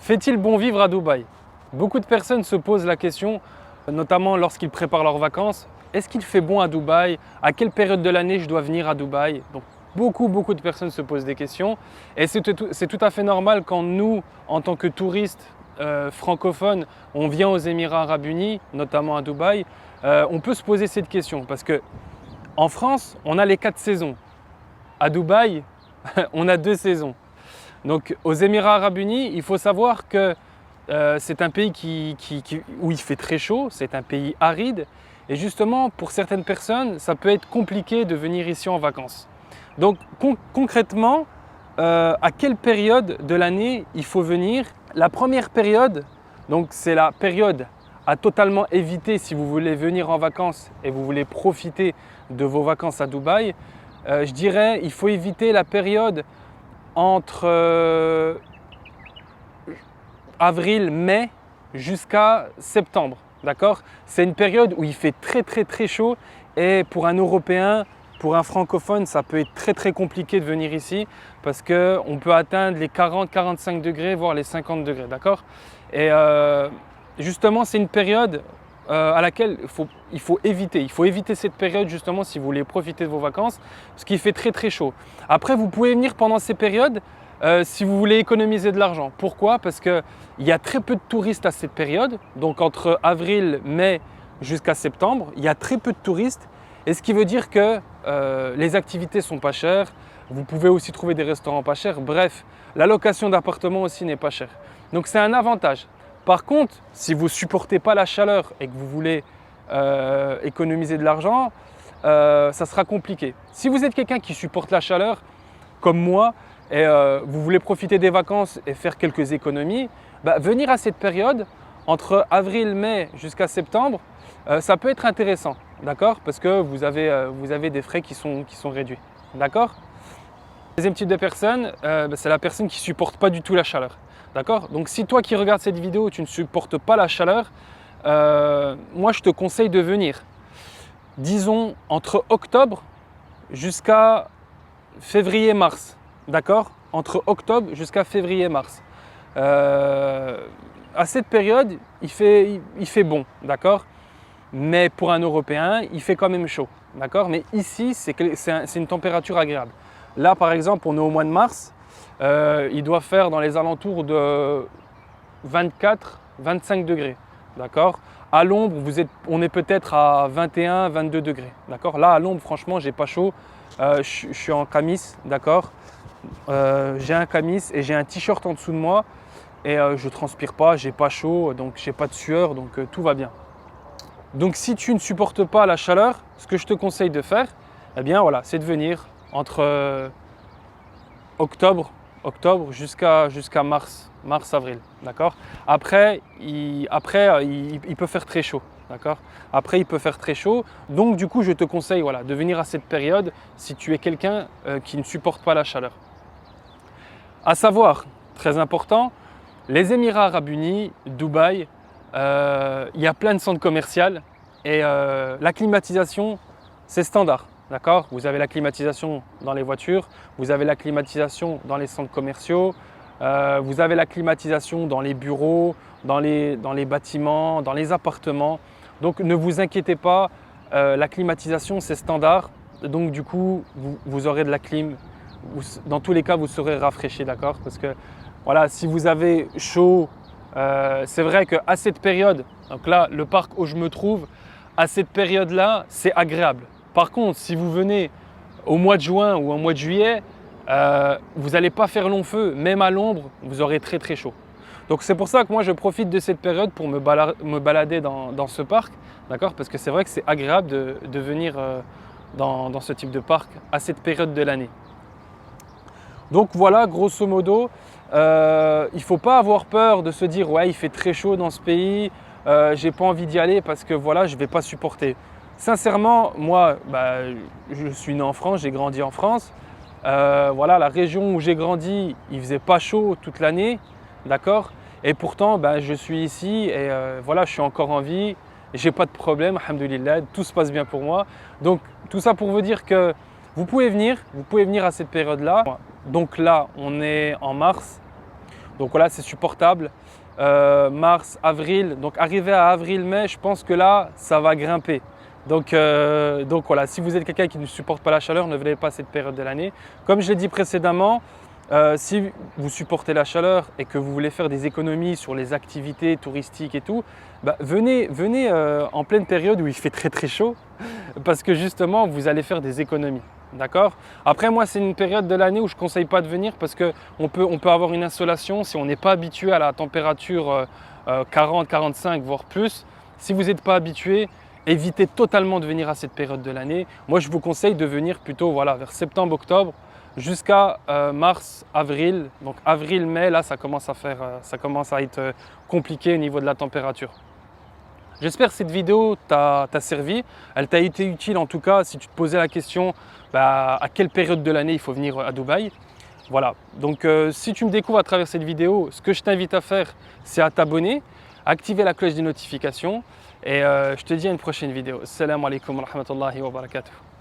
Fait-il bon vivre à Dubaï? Beaucoup de personnes se posent la question, notamment lorsqu'ils préparent leurs vacances. Est-ce qu'il fait bon à Dubaï? À quelle période de l'année je dois venir à Dubaï? Donc, beaucoup de personnes se posent des questions. Et c'est tout à fait normal quand nous, en tant que touristes francophones, on vient aux Émirats Arabes Unis, notamment à Dubaï, on peut se poser cette question. Parce qu'en France, on a les 4 saisons. À Dubaï, on a 2 saisons. Donc aux Émirats Arabes Unis, il faut savoir que c'est un pays où il fait très chaud, c'est un pays aride. Et justement, pour certaines personnes, ça peut être compliqué de venir ici en vacances. Donc concrètement, à quelle période de l'année il faut venir? La première période, donc c'est la période à totalement éviter si vous voulez venir en vacances et vous voulez profiter de vos vacances à Dubaï. Je dirais il faut éviter la période entre avril, mai jusqu'à septembre. D'accord? C'est une période où il fait très chaud et pour un Européen, pour un francophone, ça peut être très compliqué de venir ici parce qu'on peut atteindre les 40-45 degrés, voire les 50 degrés. D'accord? Et justement, c'est une période à laquelle il faut éviter. Il faut éviter cette période justement si vous voulez profiter de vos vacances parce qu'il fait très chaud. Après, vous pouvez venir pendant ces périodes si vous voulez économiser de l'argent. Pourquoi? Parce qu'il y a très peu de touristes à cette période. Donc entre avril, mai jusqu'à septembre, il y a très peu de touristes. Et ce qui veut dire que les activités sont pas chères. Vous pouvez aussi trouver des restaurants pas chers. Bref, la location d'appartement aussi n'est pas chère. Donc c'est un avantage. Par contre, si vous ne supportez pas la chaleur et que vous voulez économiser de l'argent, ça sera compliqué. Si vous êtes quelqu'un qui supporte la chaleur, comme moi, et vous voulez profiter des vacances et faire quelques économies, venir à cette période, entre avril, mai jusqu'à septembre, ça peut être intéressant, d'accord? Parce que vous avez des frais qui sont réduits, d'accord? Le deuxième type de personne, c'est la personne qui ne supporte pas du tout la chaleur. D'accord? Donc si toi qui regardes cette vidéo, tu ne supportes pas la chaleur, moi je te conseille de venir, disons entre octobre jusqu'à février-mars. D'accord? Entre octobre jusqu'à février-mars. À cette période, il fait bon, d'accord? Mais pour un Européen, il fait quand même chaud. D'accord? Mais ici, c'est une température agréable. Là, par exemple, on est au mois de mars. Il doit faire dans les alentours de 24-25 degrés. D'accord? À l'ombre, on est peut-être à 21-22 degrés. D'accord? Là, à l'ombre, franchement, j'ai pas chaud. Je suis en camis, d'accord? J'ai un camis et j'ai un t-shirt en dessous de moi. Et je transpire pas, j'ai pas chaud, donc j'ai pas de sueur, donc tout va bien. Donc si tu ne supportes pas la chaleur, ce que je te conseille de faire, eh bien voilà, c'est de venir entre octobre jusqu'à mars-avril, d'accord? Après, il peut faire très chaud, d'accord? Après, il peut faire très chaud. Donc, du coup, je te conseille voilà, de venir à cette période si tu es quelqu'un qui ne supporte pas la chaleur. À savoir, très important, les Émirats Arabes Unis, Dubaï, il y a plein de centres commerciaux et la climatisation, c'est standard. D'accord? Vous avez la climatisation dans les voitures, vous avez la climatisation dans les centres commerciaux, vous avez la climatisation dans les bureaux, dans les bâtiments, dans les appartements. Donc ne vous inquiétez pas, la climatisation c'est standard. Donc du coup, vous aurez de la clim. Dans tous les cas, vous serez rafraîchi, d'accord? Parce que voilà, si vous avez chaud, c'est vrai qu'à cette période, donc là, le parc où je me trouve, à cette période-là, c'est agréable. Par contre, si vous venez au mois de juin ou au mois de juillet, vous n'allez pas faire long feu. Même à l'ombre, vous aurez très chaud. Donc c'est pour ça que moi je profite de cette période pour me balader dans ce parc, d'accord? Parce que c'est vrai que c'est agréable de venir dans ce type de parc à cette période de l'année. Donc voilà, grosso modo, il ne faut pas avoir peur de se dire ouais, il fait très chaud dans ce pays, j'ai pas envie d'y aller parce que voilà, je ne vais pas supporter. Sincèrement, moi, je suis né en France, j'ai grandi en France. Voilà, la région où j'ai grandi, il faisait pas chaud toute l'année, d'accord? Et pourtant, je suis ici et voilà, je suis encore en vie, j'ai pas de problème, alhamdoulilah, tout se passe bien pour moi. Donc tout ça pour vous dire que vous pouvez venir à cette période-là. Donc là, on est en mars. Donc voilà, c'est supportable. Mars, avril, donc arrivé à avril-mai, je pense que là, ça va grimper. Donc voilà, si vous êtes quelqu'un qui ne supporte pas la chaleur, ne venez pas à cette période de l'année. Comme je l'ai dit précédemment, si vous supportez la chaleur et que vous voulez faire des économies sur les activités touristiques et tout, venez en pleine période où il fait très très chaud parce que justement, vous allez faire des économies. D'accord? Après, moi, c'est une période de l'année où je ne conseille pas de venir parce qu'on peut avoir une insolation si on n'est pas habitué à la température 40, 45, voire plus. Si vous n'êtes pas habitué, évitez totalement de venir à cette période de l'année. Moi, je vous conseille de venir plutôt voilà, vers septembre, octobre, jusqu'à mars, avril. Donc avril, mai, là, ça commence à être compliqué au niveau de la température. J'espère que cette vidéo t'a servi, elle t'a été utile en tout cas si tu te posais la question à quelle période de l'année il faut venir à Dubaï. Voilà, donc si tu me découvres à travers cette vidéo, ce que je t'invite à faire, c'est à t'abonner, activer la cloche des notifications et je te dis à une prochaine vidéo. Assalamu alaikum wa rahmatullahi wa barakatuh.